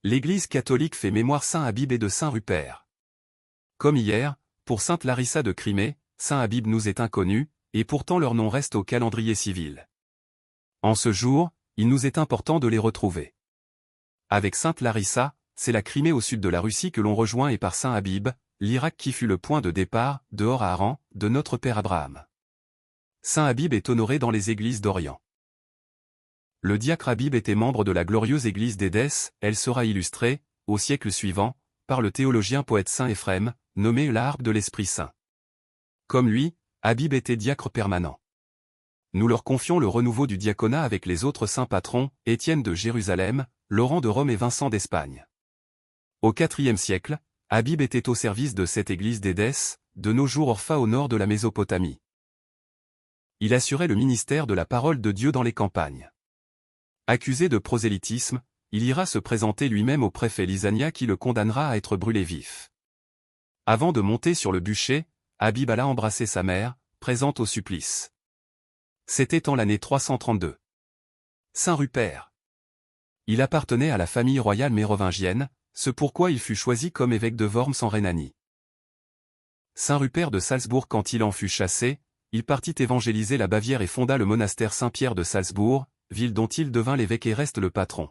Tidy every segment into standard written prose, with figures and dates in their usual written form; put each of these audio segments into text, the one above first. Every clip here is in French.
L'Église catholique fait mémoire Saint Habib et de Saint Rupert. Comme hier, pour Sainte Larissa de Crimée, Saint Habib nous est inconnu, et pourtant leur nom reste au calendrier civil. En ce jour, il nous est important de les retrouver. Avec Sainte Larissa, c'est la Crimée au sud de la Russie que l'on rejoint et par Saint Habib, l'Irak qui fut le point de départ, dehors à Haran, de notre Père Abraham. Saint Habib est honoré dans les églises d'Orient. Le diacre Habib était membre de la glorieuse église d'Édesse, elle sera illustrée, au siècle suivant, par le théologien poète Saint Éphrem, nommé la harpe de l'Esprit Saint. Comme lui, Habib était diacre permanent. Nous leur confions le renouveau du diaconat avec les autres saints patrons, Étienne de Jérusalem, Laurent de Rome et Vincent d'Espagne. Au IVe siècle, Habib était au service de cette église d'Édesse, de nos jours Orpha au nord de la Mésopotamie. Il assurait le ministère de la parole de Dieu dans les campagnes. Accusé de prosélytisme, il ira se présenter lui-même au préfet Lysania qui le condamnera à être brûlé vif. Avant de monter sur le bûcher, Habib alla embrasser sa mère, présente au supplice. C'était en l'année 332. Saint Rupert. Il appartenait à la famille royale mérovingienne, ce pourquoi il fut choisi comme évêque de Worms en Rhénanie. Saint Rupert de Salzbourg quand il en fut chassé, il partit évangéliser la Bavière et fonda le monastère Saint-Pierre de Salzbourg, ville dont il devint l'évêque et reste le patron.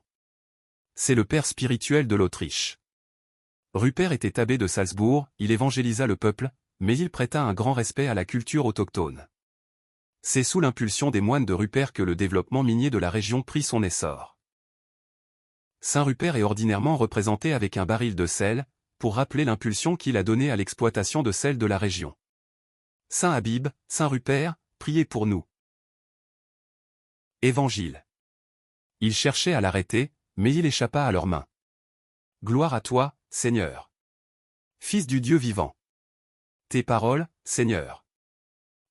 C'est le père spirituel de l'Autriche. Rupert était abbé de Salzbourg, il évangélisa le peuple, mais il prêta un grand respect à la culture autochtone. C'est sous l'impulsion des moines de Rupert que le développement minier de la région prit son essor. Saint Rupert est ordinairement représenté avec un baril de sel, pour rappeler l'impulsion qu'il a donnée à l'exploitation de sel de la région. Saint Habib, Saint Rupert, priez pour nous. Évangile. Ils cherchaient à l'arrêter, mais il échappa à leurs mains. Gloire à toi, Seigneur. Fils du Dieu vivant. Tes paroles, Seigneur,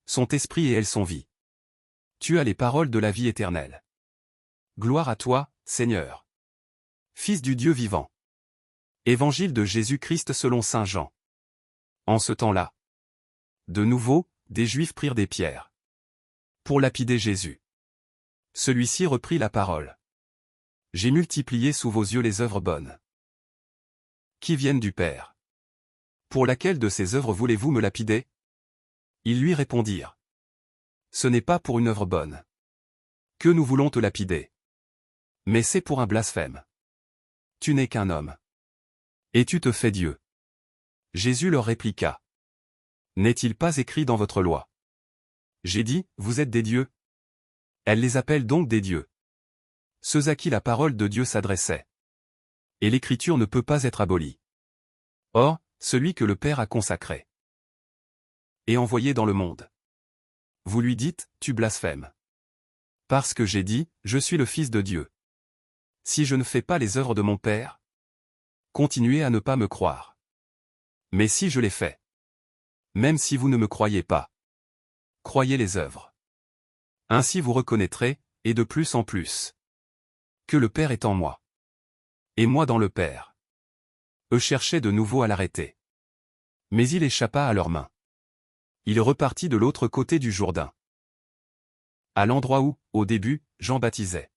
sont esprit et elles sont vie. Tu as les paroles de la vie éternelle. Gloire à toi, Seigneur. Fils du Dieu vivant. Évangile de Jésus-Christ selon saint Jean. En ce temps-là, de nouveau, des Juifs prirent des pierres pour lapider Jésus. Celui-ci reprit la parole. J'ai multiplié sous vos yeux les œuvres bonnes qui viennent du Père. Pour laquelle de ces œuvres voulez-vous me lapider? Ils lui répondirent. Ce n'est pas pour une œuvre bonne que nous voulons te lapider, mais c'est pour un blasphème. Tu n'es qu'un homme, et tu te fais Dieu. Jésus leur répliqua. N'est-il pas écrit dans votre loi? J'ai dit, vous êtes des dieux. Elle les appelle donc des dieux, ceux à qui la parole de Dieu s'adressait. Et l'écriture ne peut pas être abolie. Or, celui que le Père a consacré et envoyé dans le monde. Vous lui dites, tu blasphèmes. Parce que j'ai dit, je suis le Fils de Dieu. Si je ne fais pas les œuvres de mon Père, continuez à ne pas me croire. Mais si je les fais, même si vous ne me croyez pas, croyez les œuvres. Ainsi vous reconnaîtrez, et de plus en plus, que le Père est en moi, et moi dans le Père. Eux cherchaient de nouveau à l'arrêter. Mais il échappa à leurs mains. Il repartit de l'autre côté du Jourdain, à l'endroit où, au début, Jean baptisait.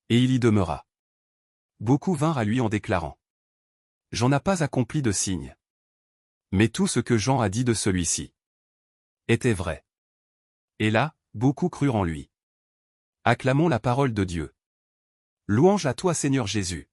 Et il y demeura. Beaucoup vinrent à lui en déclarant. Jean n'a pas accompli de signe. Mais tout ce que Jean a dit de celui-ci était vrai. Et là, beaucoup crurent en lui. Acclamons la parole de Dieu. Louange à toi Seigneur Jésus.